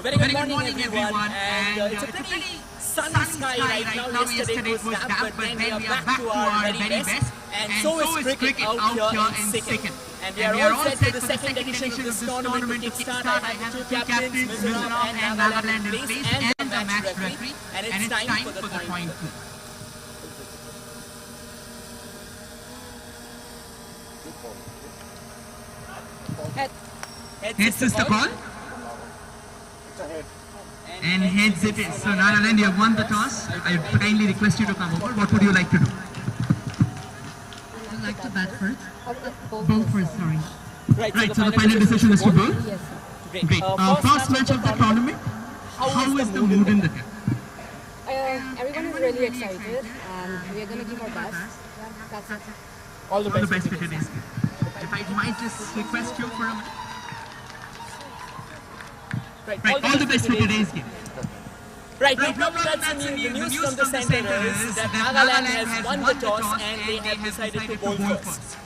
very good morning everyone, and it's a pretty sunny sky right now. Yesterday was damp, but then we are back to our very best, and so is cricket out here in second. And we are all set for the second edition of this tournament to kickstart. I have the two captains, Mizoram and Nagaland in place, and the match referee, and it's time for the point. Heads is the call. And heads it is. So Nagaland, you have won the toss. I kindly request you to come over. What would you like to do? I would like to bat first. Bowl first, sorry. Right, so the final decision is to bowl? Yes, sir. Great. First match of the tournament. How is the mood in the camp? Everyone is really excited and we are going to give our best. That's it. All the best for today's game. If I might just request you for a minute. Right, all the best for today's game. Right, now that's the news from the center is that Nagaland has won the toss and they have decided to bowl first.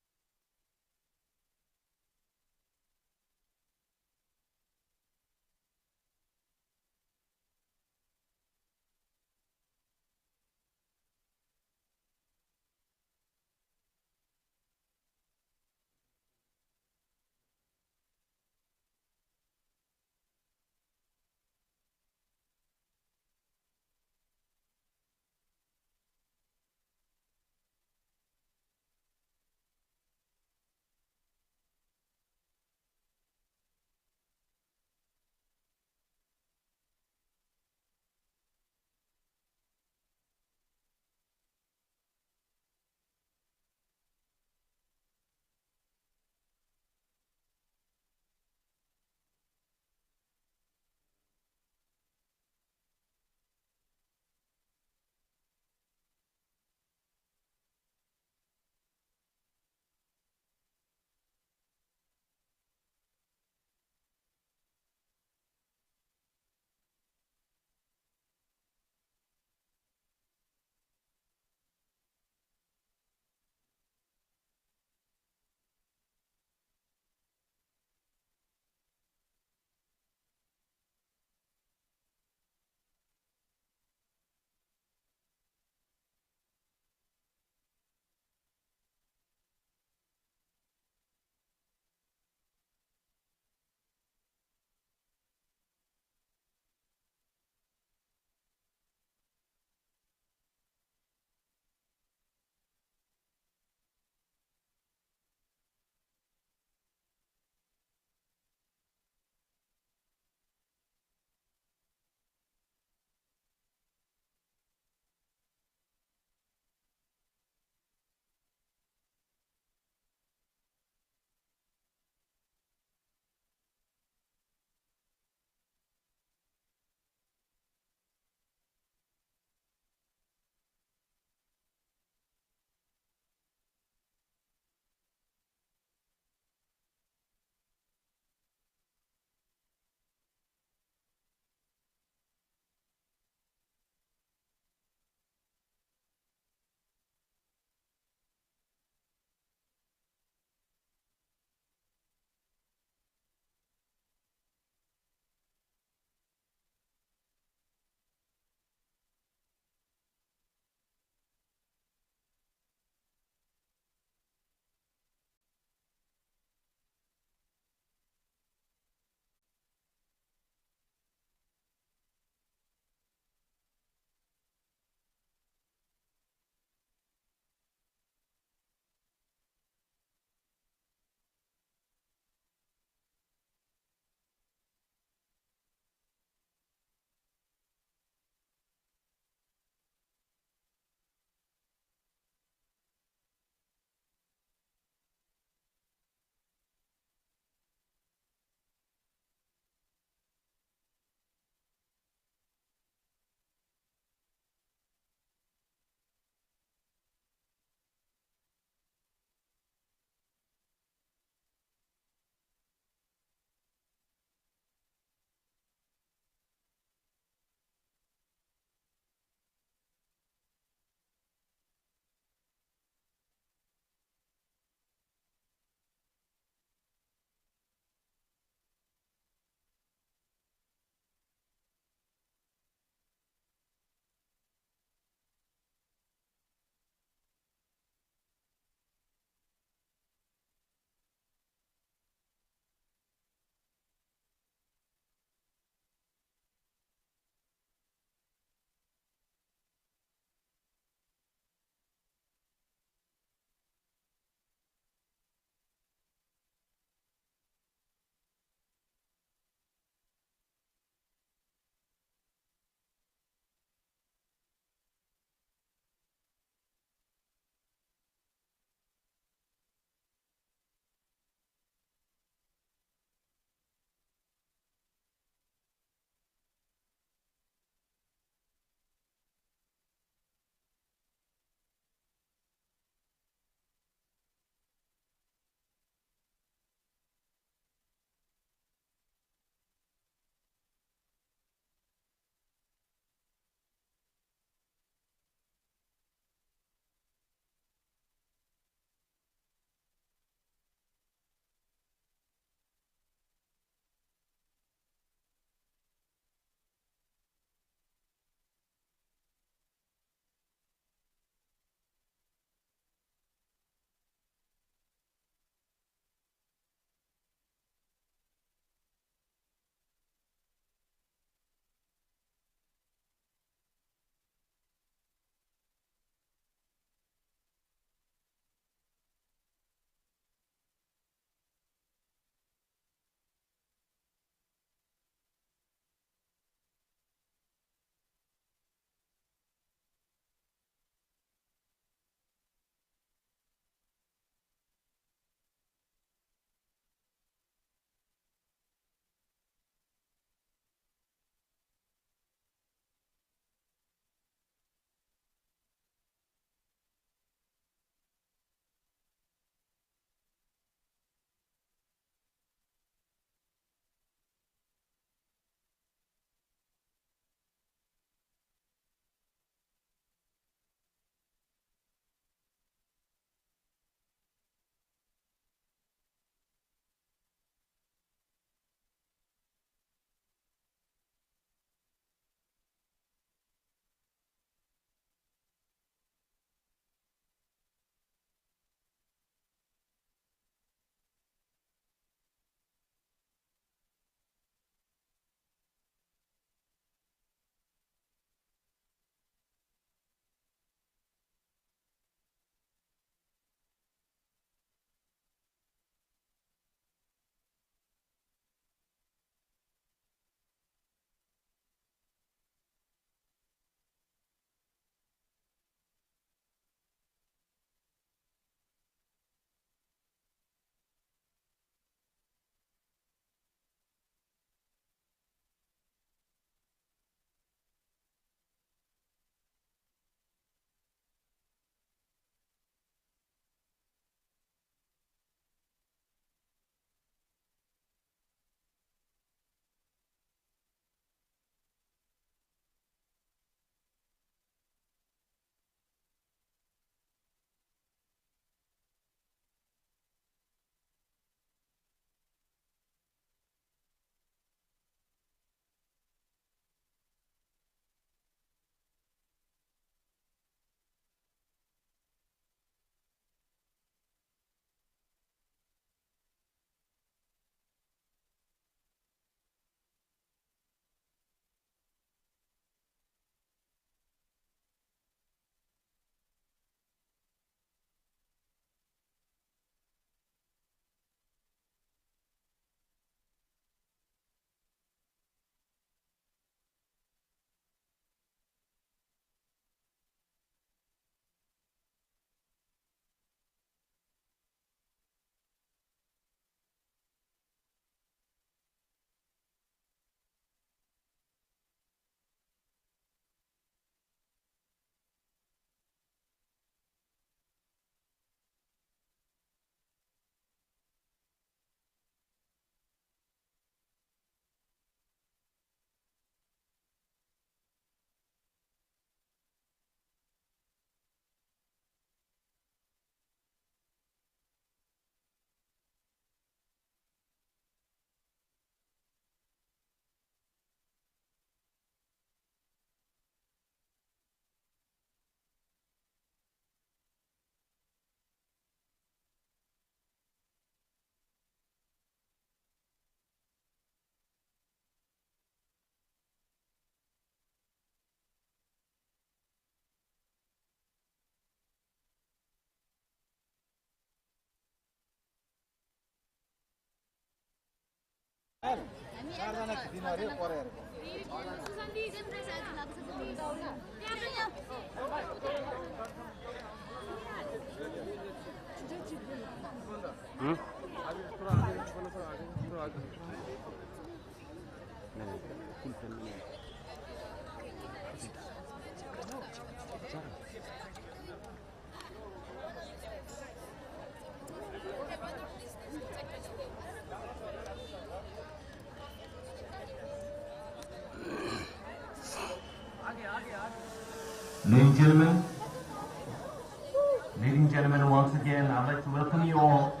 Ladies and gentlemen, once again, I'd like to welcome you all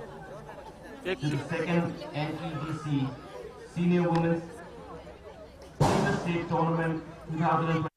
to the second NEDC Senior Women's Interstate Tournament 2020.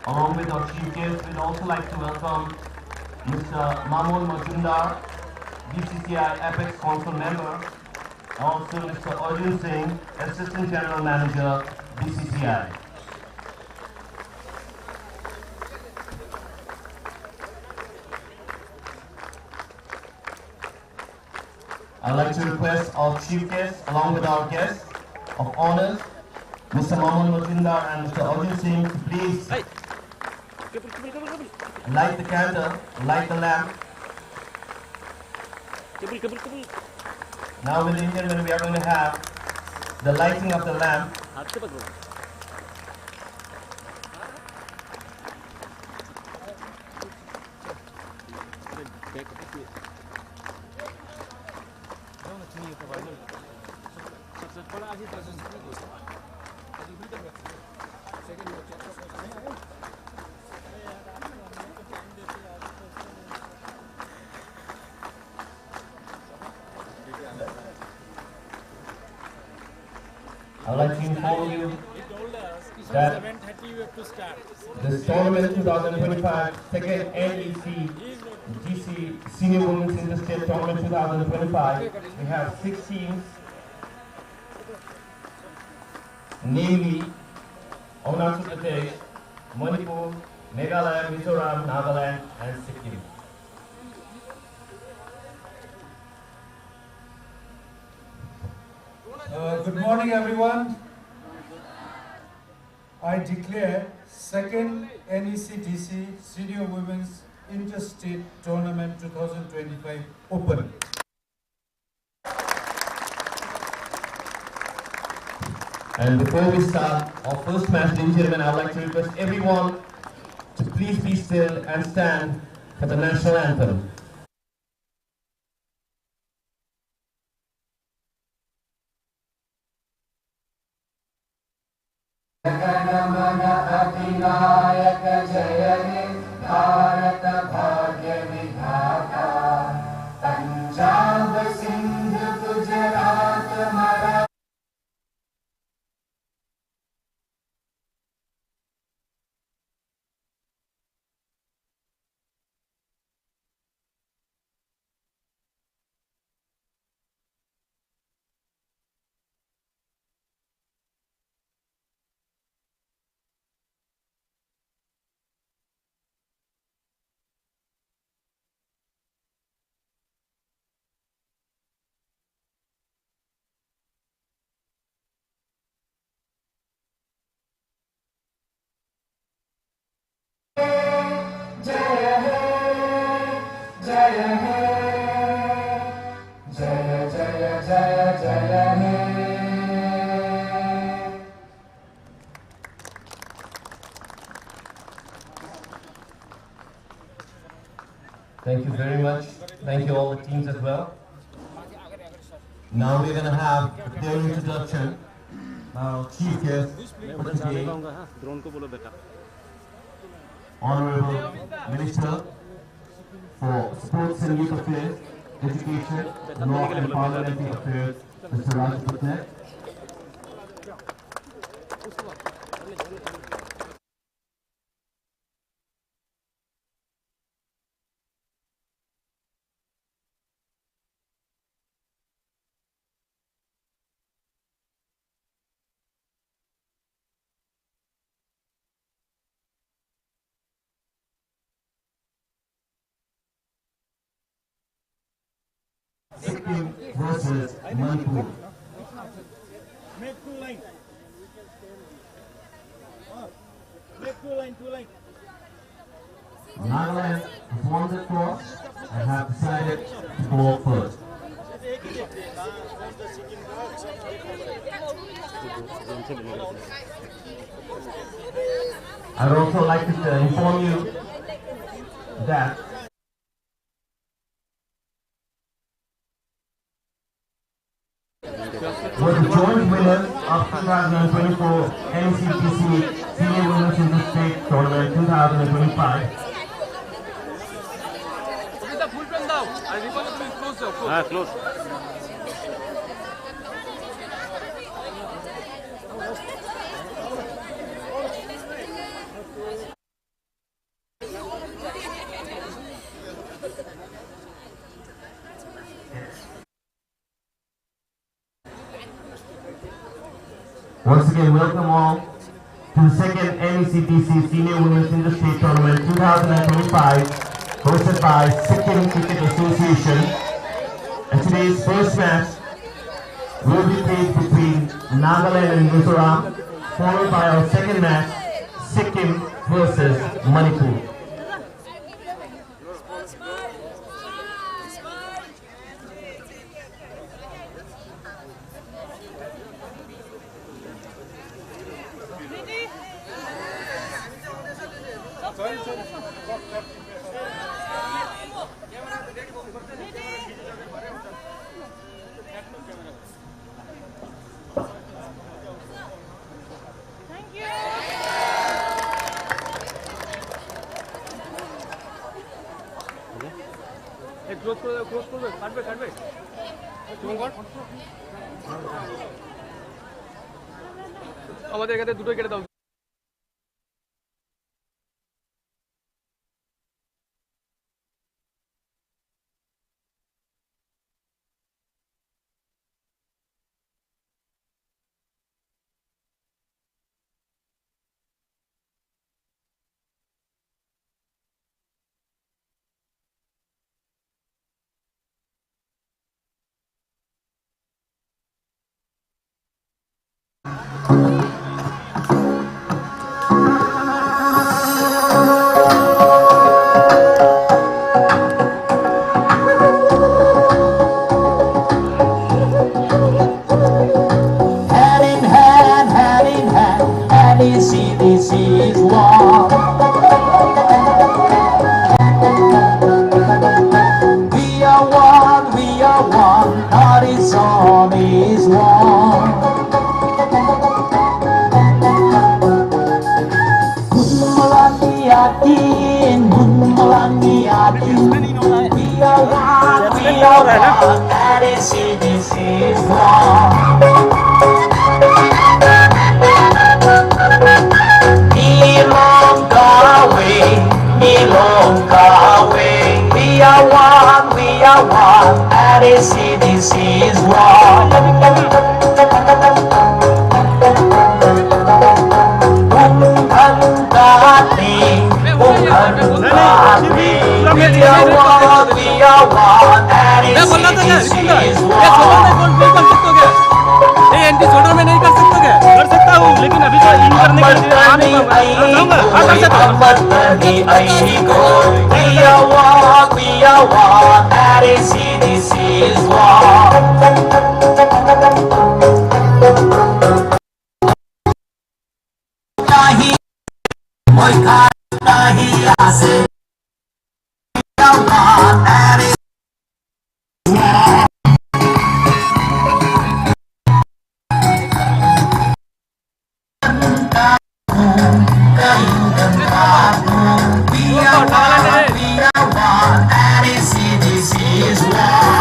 Along with our chief guest, we'd also like to welcome Mr. Mamoon Majumdar, BCCI Apex Council member, and also Mr. Arjun Singh, Assistant General Manager, BCCI. I'd like to request our chief guest, along with our guests of honors, Mr. Mamoon Majumdar and Mr. Arjun Singh, to please light the candle, light the lamp. Now, ladies and gentlemen, we are going to have the lighting of the lamp. I would like to inform you that this tournament 2025 second NECDC Senior Women's Interstate Tournament 2025, we have 6 teams, namely Arunachal Pradesh, Manipur, Nagaland, Mizoram, Nagaland and Sikkim. Good morning, everyone. I declare second NECDC Senior Women's Interstate Tournament 2025 open. And before we start our first match, ladies and gentlemen, I would like to request everyone to please be still and stand for the national anthem. Thank you very much. Thank you all the teams as well. Now we're going to have their introduction. Our chief guest for today, Honorable Minister for Sports and Youth Affairs, Education, Law and Parliamentary Affairs, Mr. Raj Putnek. Sikkim versus Manipur. Make two line. Make two line. Nagaland has won the toss and have decided to go first. I would also like to inform you that was the joint winner of 2024 NECDC Senior Women's Interstate Tournament 2025. Close. Once again, welcome all to the second NECDC Senior Women's Interstate Tournament 2025, hosted by Sikkim Cricket Association. And today's first match will be played between Nagaland and Mizoram, followed by our second match, Sikkim versus Manipur. Close করবে কাটবে তুমি কর আমাদের এখানে দুটোই কেটে দাও NECDC is one. We are one, Mizoram is one. Gunmalangi atin, we are one, NECDC is one. We are one, NECDC is one. We are one, NECDC is one. Anti जोड़ों में नहीं कर सकता हूँ लेकिन अभी तो इन करने के लिए We are one, NECDC is one. Nahi, koi khat nahi aase. We are one, NECDC is one. We are one, NECDC is one.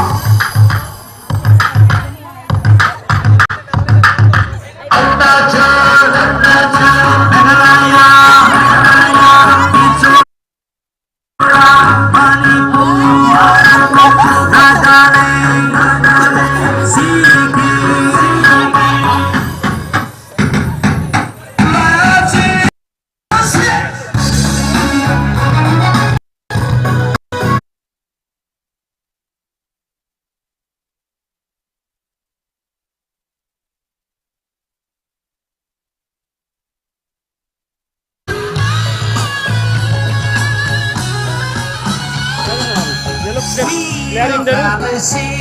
player in the room.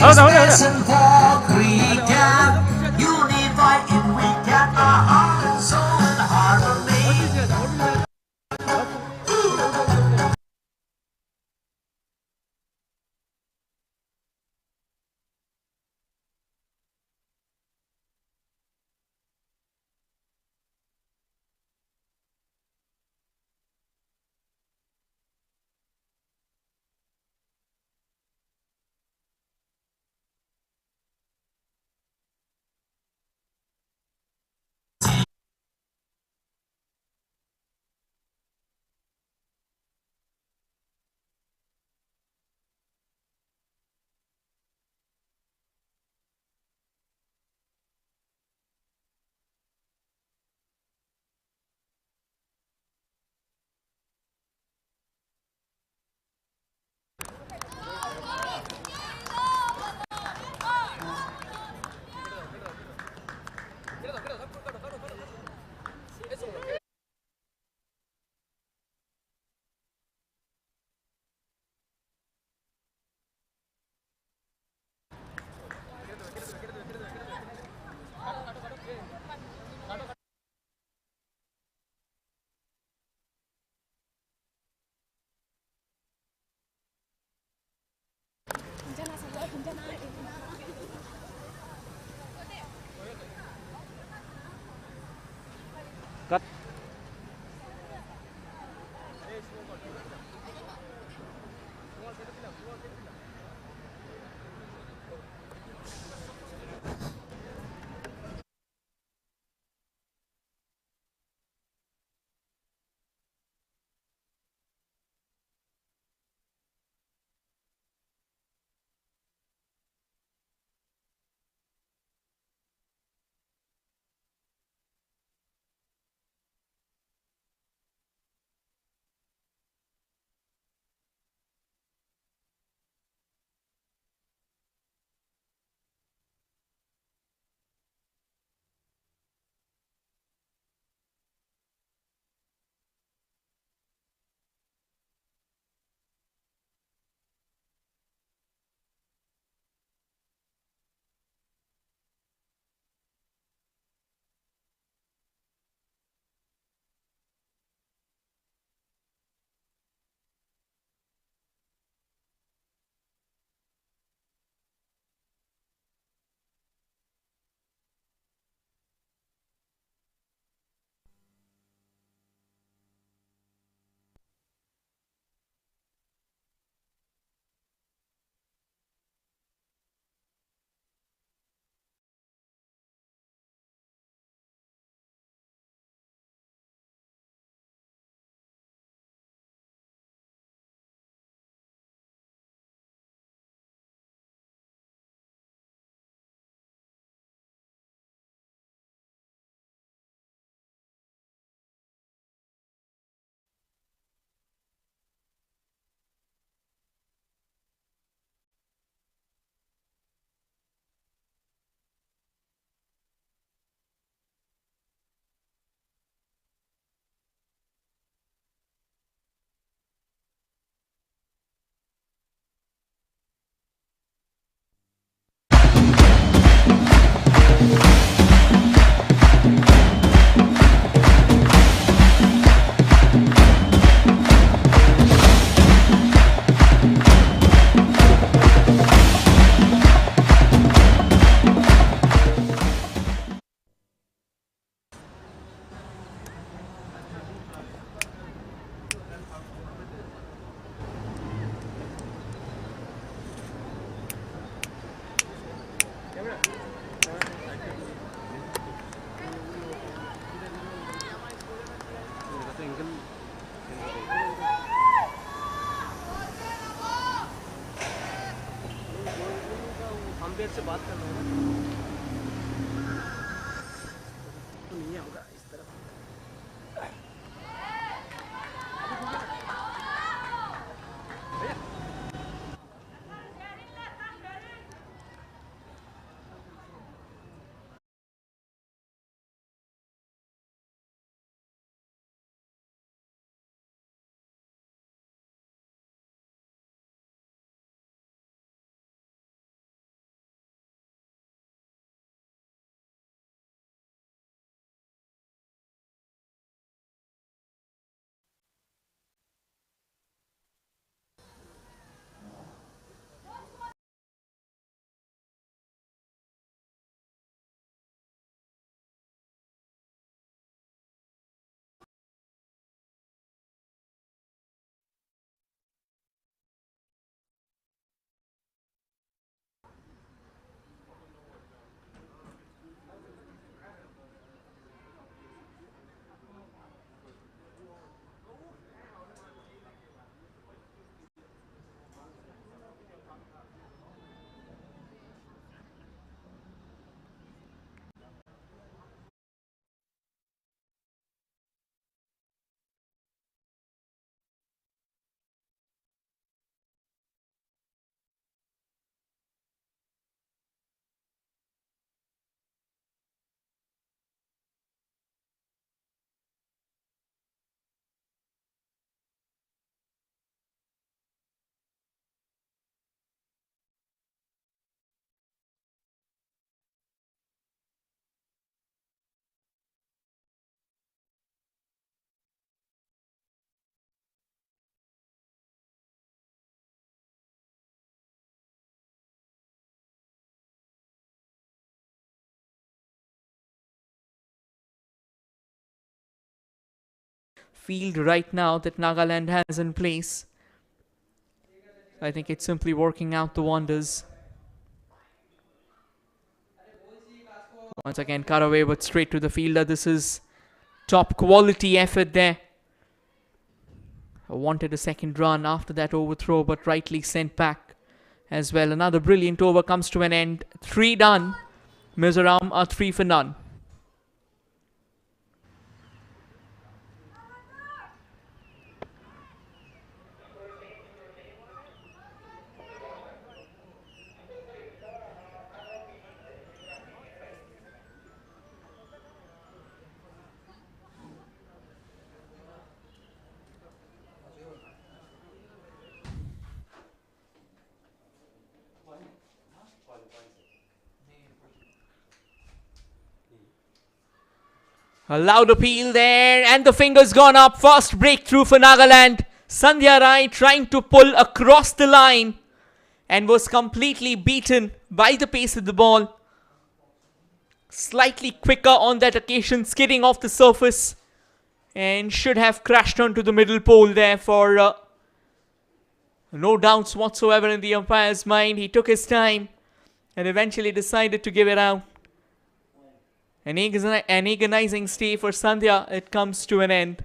ಹೌದಾ ಹೌದಾ Unify in we get our heart and soul and harmony. Cut. Umpire से बात करना होगा तो नहीं होगा इस तरफ। field right now that Nagaland has in place. I think it's simply working out the wonders. Once again, cut away but straight to the fielder. This is top quality effort there. I wanted a second run after that overthrow, but rightly sent back as well. Another brilliant over comes to an end. 3 done. Mizoram are 3 for none. A loud appeal there, and the finger's gone up. First breakthrough for Nagaland. Sandhya Rai trying to pull across the line and was completely beaten by the pace of the ball. Slightly quicker on that occasion, skidding off the surface, and should have crashed onto the middle pole there for no doubts whatsoever in the umpire's mind. He took his time and eventually decided to give it out. An agonizing stay for Sandhya. It comes to an end.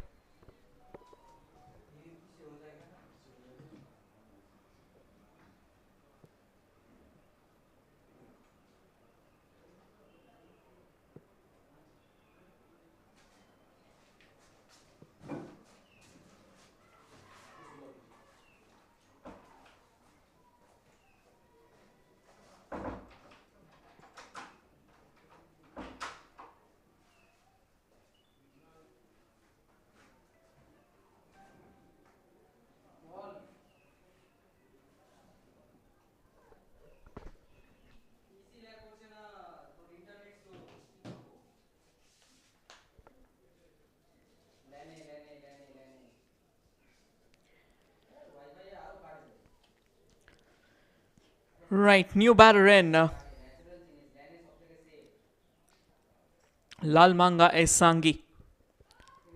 Right, new batter in. Lalmanga is Sangi.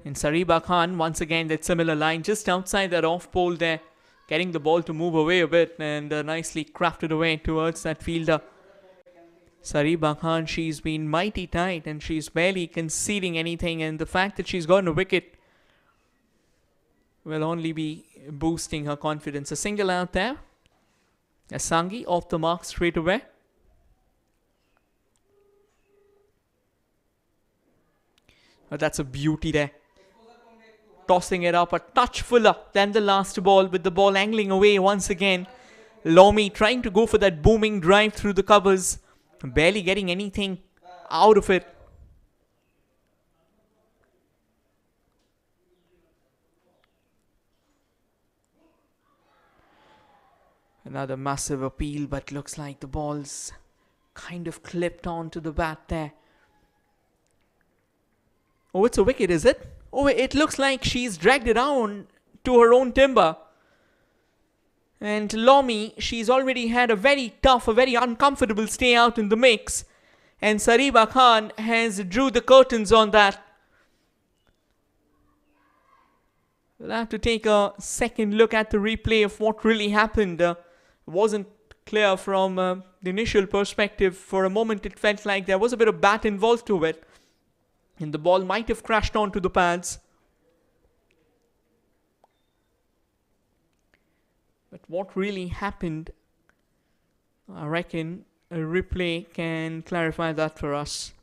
And Sariba Khan, once again, that similar line just outside that off pole there. Getting the ball to move away a bit and nicely crafted away towards that fielder. Sariba Khan, she's been mighty tight and she's barely conceding anything. And the fact that she's gotten a wicket will only be boosting her confidence. A single out there. Sangi off the mark straight away. But that's a beauty there. Tossing it up a touch fuller than the last ball, with the ball angling away once again. Lomi trying to go for that booming drive through the covers. Barely getting anything out of it. Another massive appeal, but looks like the ball's kind of clipped onto the bat there. Oh, it's a wicket, is it? Oh, it looks like she's dragged it down to her own timber. And Lomi, she's already had a very tough, a very uncomfortable stay out in the mix. And Sariba Khan has drew the curtains on that. We'll have to take a second look at the replay of what really happened. Wasn't clear from the initial perspective. For a moment it felt like there was a bit of bat involved to it, and the ball might have crashed onto the pads. But what really happened, I reckon a replay can clarify that for us.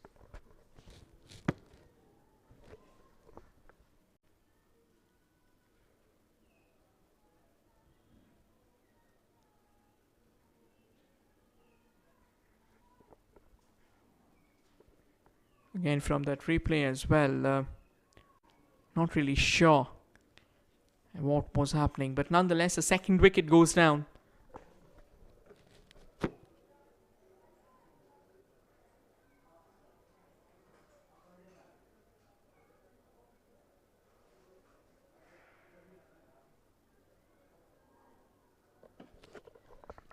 Again from that replay as well, not really sure what was happening, but nonetheless a second wicket goes down.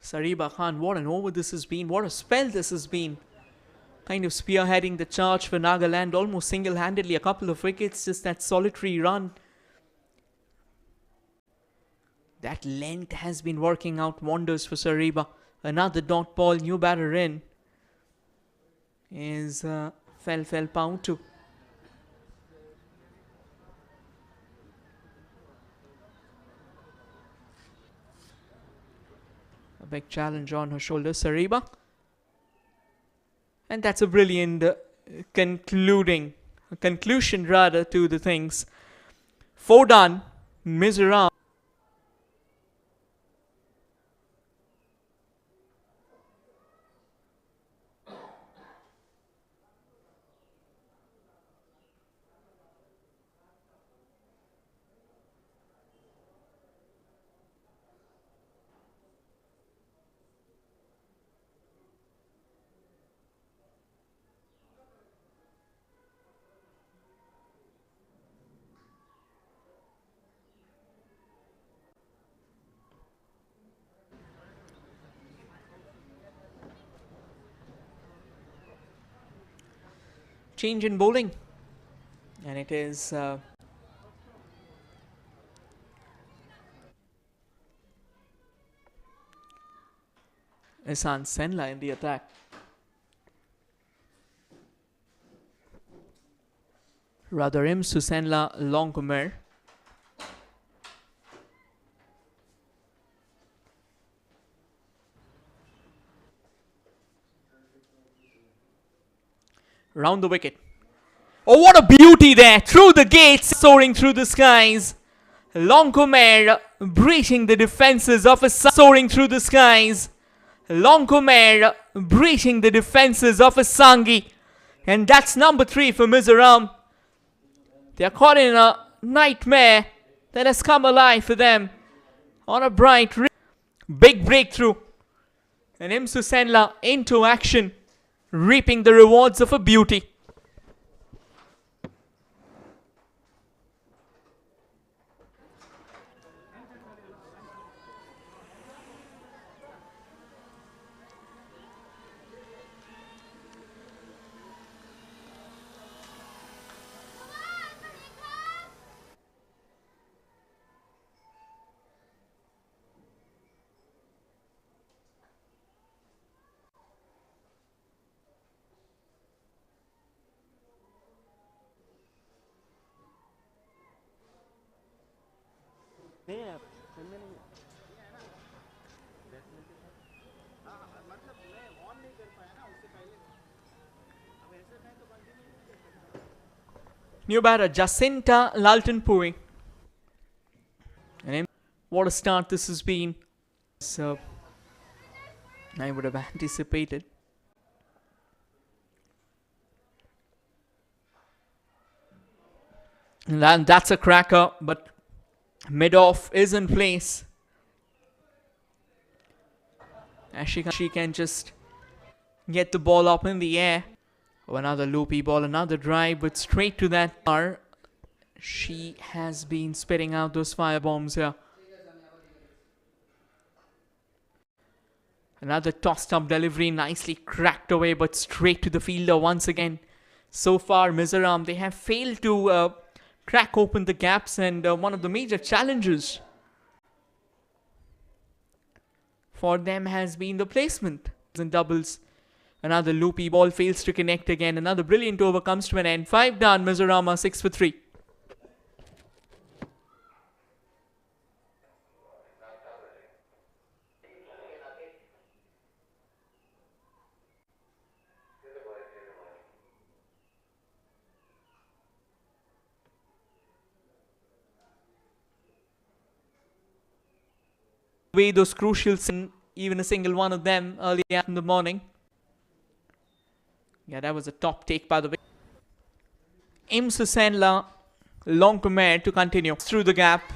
Sariba Khan, what an over this has been, what a spell this has been. Kind of spearheading the charge for Nagaland, almost single-handedly, a couple of wickets, just that solitary run That length has been working out wonders for Sariba. Another dot ball, new batter in. Is fell pound too. A big challenge on her shoulders, Sariba. And that's a brilliant conclusion rather to the things. 4 done. Mizoram. Change in bowling, and it is Ihsan Senla in the attack. Rather Imsu Senla Longcomer. Round the wicket. Oh, what a beauty there! Through the gates, soaring through the skies. Longcomer breaching the defenses of a soaring through the skies. Longcomer breaching the defenses of a Sangi. And that's number 3 for Mizoram. They are caught in a nightmare that has come alive for them. On a bright, big breakthrough. And Imsu Senla into action, reaping the rewards of a beauty. New batter Jacinta Laltonpuri. And what a start this has been. So I would have anticipated. And that's a cracker, but mid-off is in place. As she can just get the ball up in the air. Oh, another loopy ball, another drive, but straight to that bar. She has been spitting out those fire bombs here. Another tossed up delivery, nicely cracked away, but straight to the fielder once again. So far, Mizoram, they have failed to crack open the gaps, and one of the major challenges for them has been the placement in doubles. Another loopy ball fails to connect again. Another brilliant over comes to an end. 5 down, Mizoram are 6 for 3. Away those crucials, even a single one of them early in the morning. Yeah, that was a top take by the way. Imsu Senla Longcomer to continue through the gap.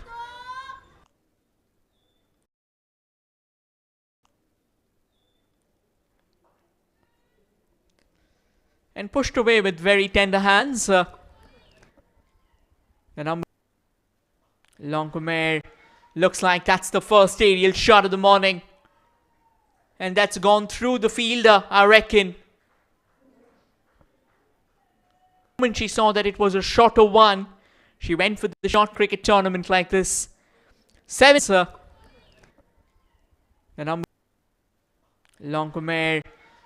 And pushed away with very tender hands. The number Longcomer. Looks like that's the first aerial shot of the morning. And that's gone through the fielder, I reckon. When she saw that it was a shorter one, she went for the short cricket tournament like this. 7 The number Longcomere,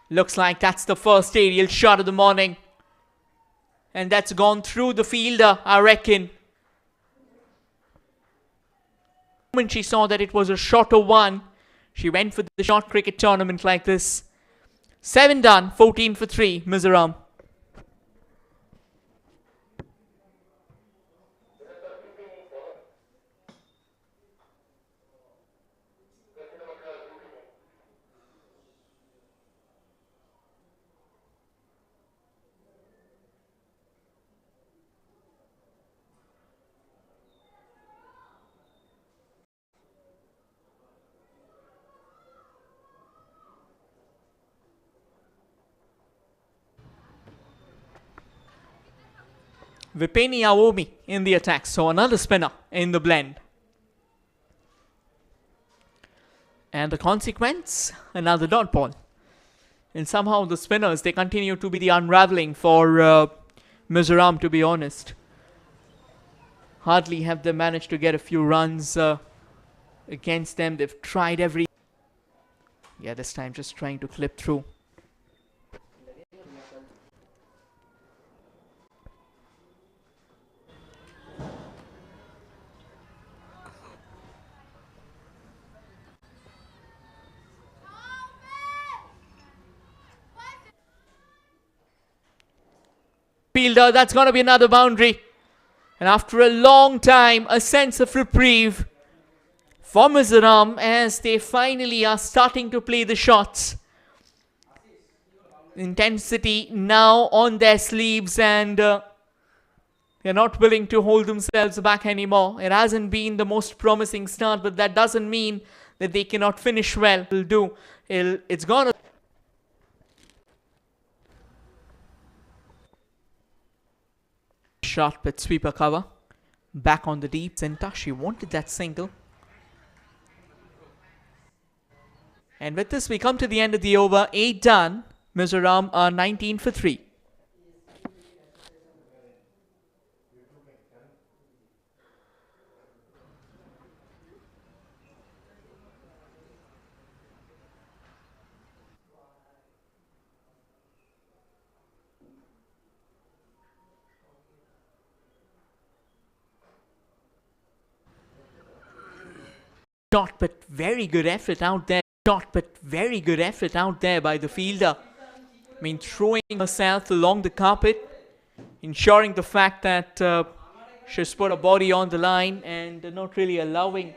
looks like that's the first aerial shot of the morning. And that's gone through the fielder, I reckon. When she saw that it was a shorter one, she went for the short cricket tournament like this. 7 done, 14 for 3, Mizoram. Vipeni Awomi in the attack, so another spinner in the blend. And the consequence, another dot ball. And somehow the spinners, they continue to be the unraveling for Mizoram, to be honest. Hardly have they managed to get a few runs against them. They've tried every... Yeah, this time just trying to clip through. Fielder, that's going to be another boundary. And after a long time, a sense of reprieve for Mizoram as they finally are starting to play the shots. Intensity now on their sleeves, and they're not willing to hold themselves back anymore. It hasn't been the most promising start, but that doesn't mean that they cannot finish well. It's gonna... Shot with sweeper cover. Back on the deep centre. She wanted that single. And with this, we come to the end of the over. 8 done. Mizoram are 19 for 3. Shot, but very good effort out there. Shot, but very good effort out there by the fielder. I mean, throwing herself along the carpet, ensuring the fact that she's put her body on the line and not really allowing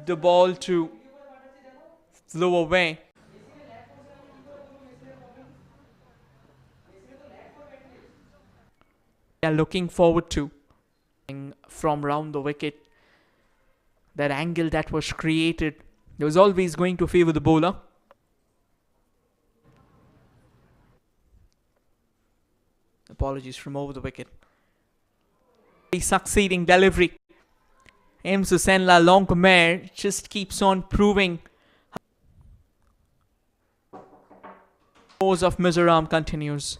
the ball to flow away. They are looking forward to from round the wicket. That angle that was created, it was always going to favor the bowler. Apologies from over the wicket. Succeeding delivery. Msusenla Longcomere just keeps on proving. Force of Mizoram continues.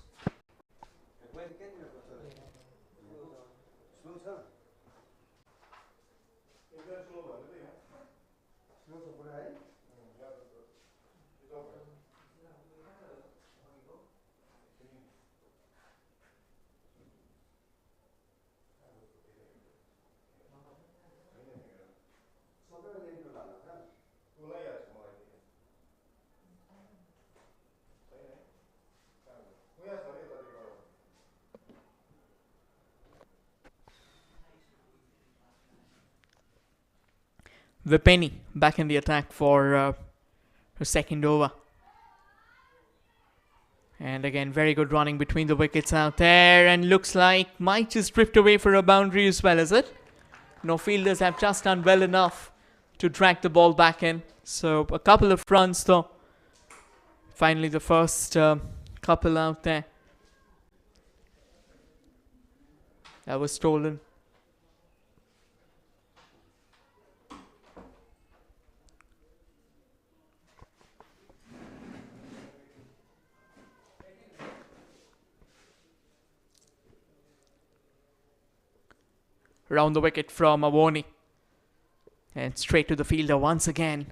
Vipeni back in the attack for her second over. And again, very good running between the wickets out there, and looks like might just drift away for a boundary as well, is it? No, fielders have just done well enough to drag the ball back in. So a couple of runs though. Finally the first couple out there. That was stolen. Round the wicket from Awoni. And straight to the fielder once again.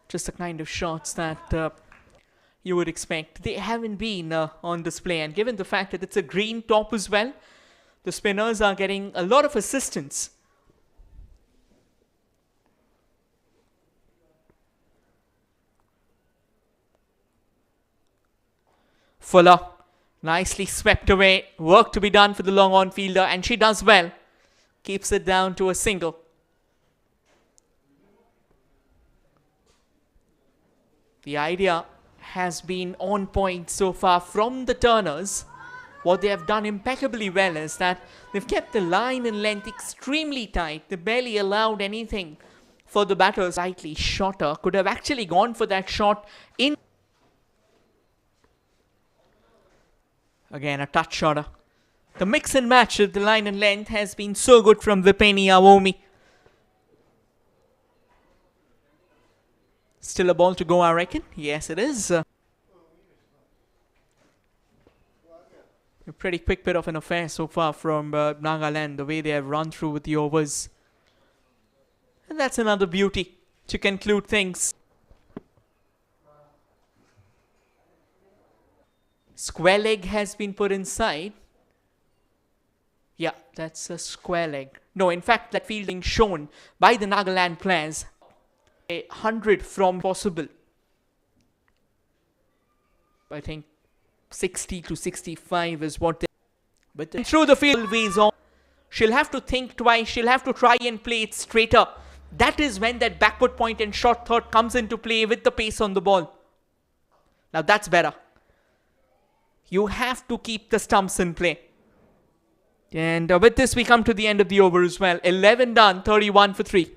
Just the kind of shots that you would expect. They haven't been on display, and given the fact that it's a green top as well, the spinners are getting a lot of assistance. Fuller, nicely swept away. Work to be done for the long on fielder, and she does well. Keeps it down to a single. The idea has been on point so far from the Turners. What they have done impeccably well is that they've kept the line and length extremely tight. They barely allowed anything for the batters. Slightly shorter. Could have actually gone for that shot in. Again, a touch shorter. The mix and match of the line and length has been so good from Vipeni Awomi. Still a ball to go, I reckon. Yes, it is. A pretty quick bit of an affair so far from Nagaland, the way they have run through with the overs. And that's another beauty to conclude things. Square leg has been put inside. Yeah, that's a square leg. No, in fact, that fielding shown by the Nagaland players. 100 from possible. I think 60 to 65 is what they... But through the field ways on. She'll have to think twice. She'll have to try and play it straighter. That is when that backward point and short third comes into play with the pace on the ball. Now that's better. You have to keep the stumps in play. And with this we come to the end of the over as well. 11 done, 31 for 3.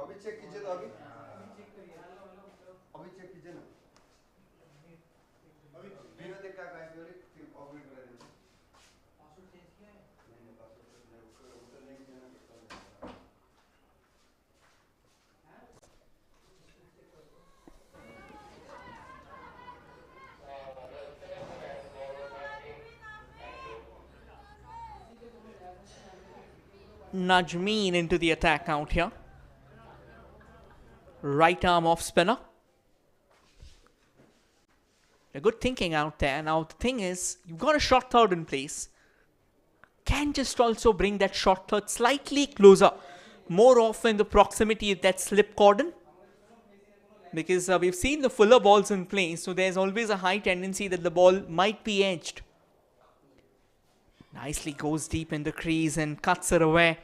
अभी check कीजिए तो अभी check कीजिए ना अभी बिना देख का गाइस वाले ऑपरेट करा देंगे पासवर्ड चेंज किया है नहीं पासवर्ड उतर नहीं किया ना Najmeen into the attack out here. Right arm off spinner. A good thinking out there. Now the thing is, you've got a short third in place. Can just also bring that short third slightly closer. More often the proximity of that slip cordon. Because we've seen the fuller balls in play. So there's always a high tendency that the ball might be edged. Nicely goes deep in the crease and cuts it away.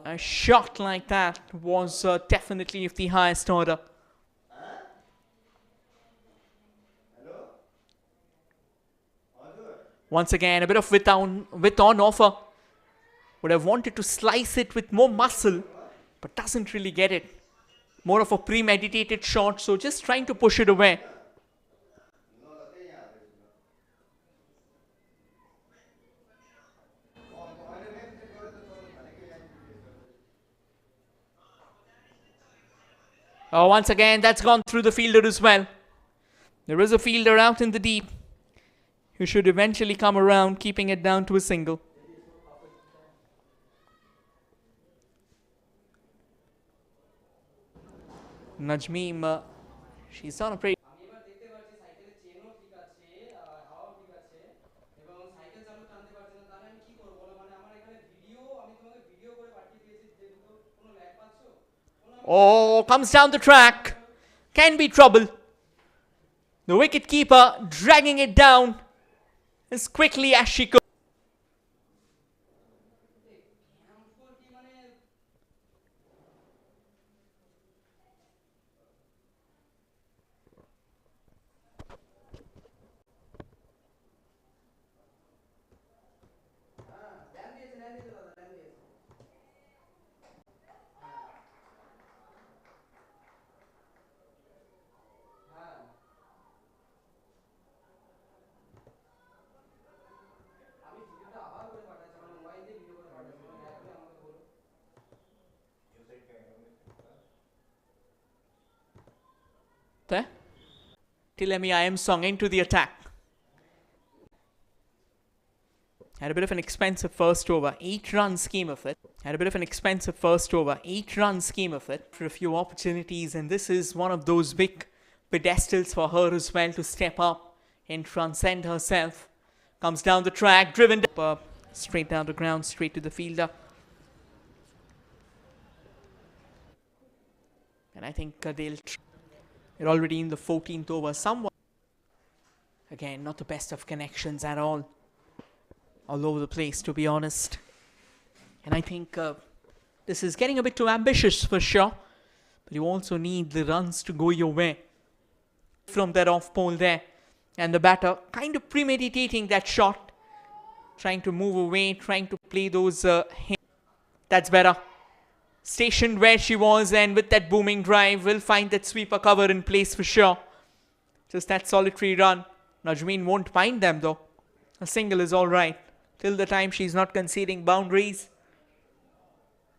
A shot like that was definitely of the highest order. Once again, a bit of width on offer. Would have wanted to slice it with more muscle, but doesn't really get it. More of a premeditated shot, so just trying to push it away. Oh, once again, that's gone through the fielder as well. There is a fielder out in the deep who should eventually come around, keeping it down to a single. Najmeem, she's on a pretty... Oh, comes down the track. Can be trouble. The wicket keeper dragging it down as quickly as she could. Tilemi Ayamsong into the attack. Had a bit of an expensive first over. 8 runs came of it. Had a bit of an expensive first over. 8 runs came of it for a few opportunities. And this is one of those big pedestals for her as well to step up and transcend herself. Comes down the track, driven straight down the ground, straight to the fielder. And I think they're already in the 14th over. Somewhat. Again, not the best of connections at all. All over the place, to be honest. And I think this is getting a bit too ambitious for sure. But you also need the runs to go your way. From that off pole there. And the batter kind of premeditating that shot. Trying to move away, trying to play those that's better. Stationed where she was, and with that booming drive, will find that sweeper cover in place for sure. Just that solitary run. Najmeen won't mind them though. A single is alright. Till the time she's not conceding boundaries.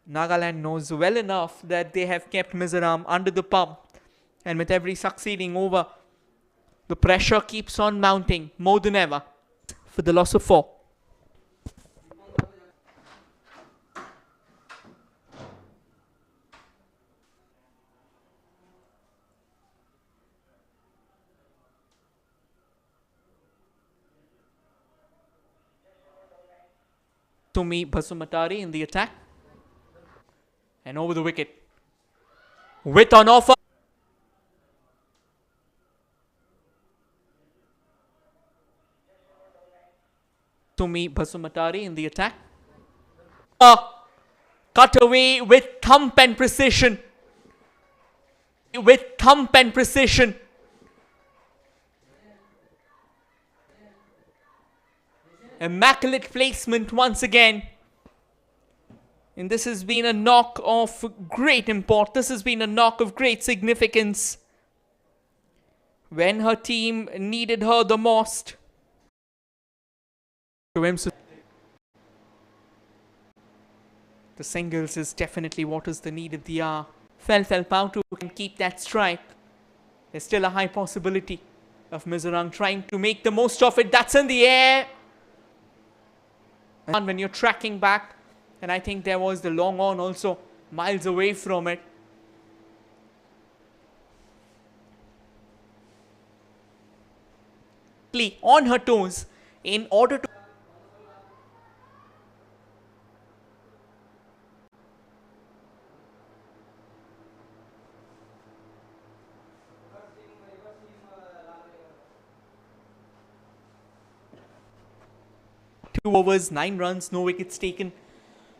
Nagaland knows well enough that they have kept Mizoram under the pump. And with every succeeding over, the pressure keeps on mounting more than ever for the loss of 4. Tumi Basumatari in the attack. And over the wicket. With on offer. Tumi Basumatari in the attack. Cut away with thump and precision. With thump and precision. Immaculate placement once again. And this has been a knock of great import. This has been a knock of great significance. When her team needed her the most. The singles is definitely what is the need of the hour. Felpautu can keep that strike. There's still a high possibility of Mizoram trying to make the most of it. That's in the air. And when you're tracking back, and I think there was the long on also miles away from it. On her toes in order to two overs, 9 runs, no wickets taken,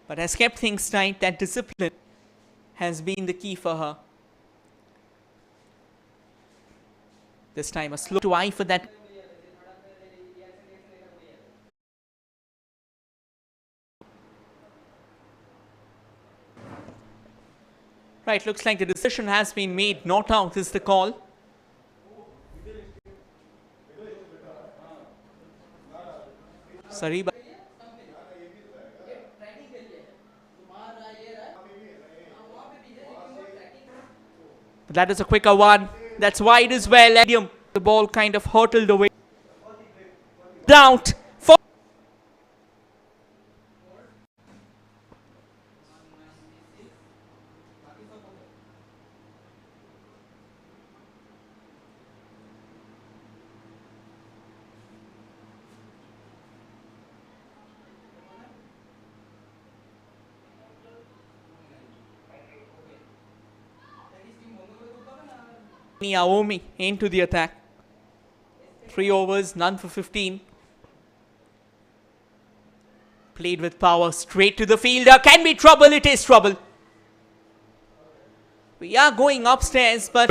but has kept things tight. That discipline has been the key for her. This time a slow to eye for that. Right, looks like the decision has been made. Not out is the call. Sariba. But that is a quicker one. That's wide as well. The ball kind of hurtled away. Out. Aomi into the attack. 3 overs, none for 15. Played with power, straight to the fielder. Can be trouble, it is trouble. We are going upstairs, but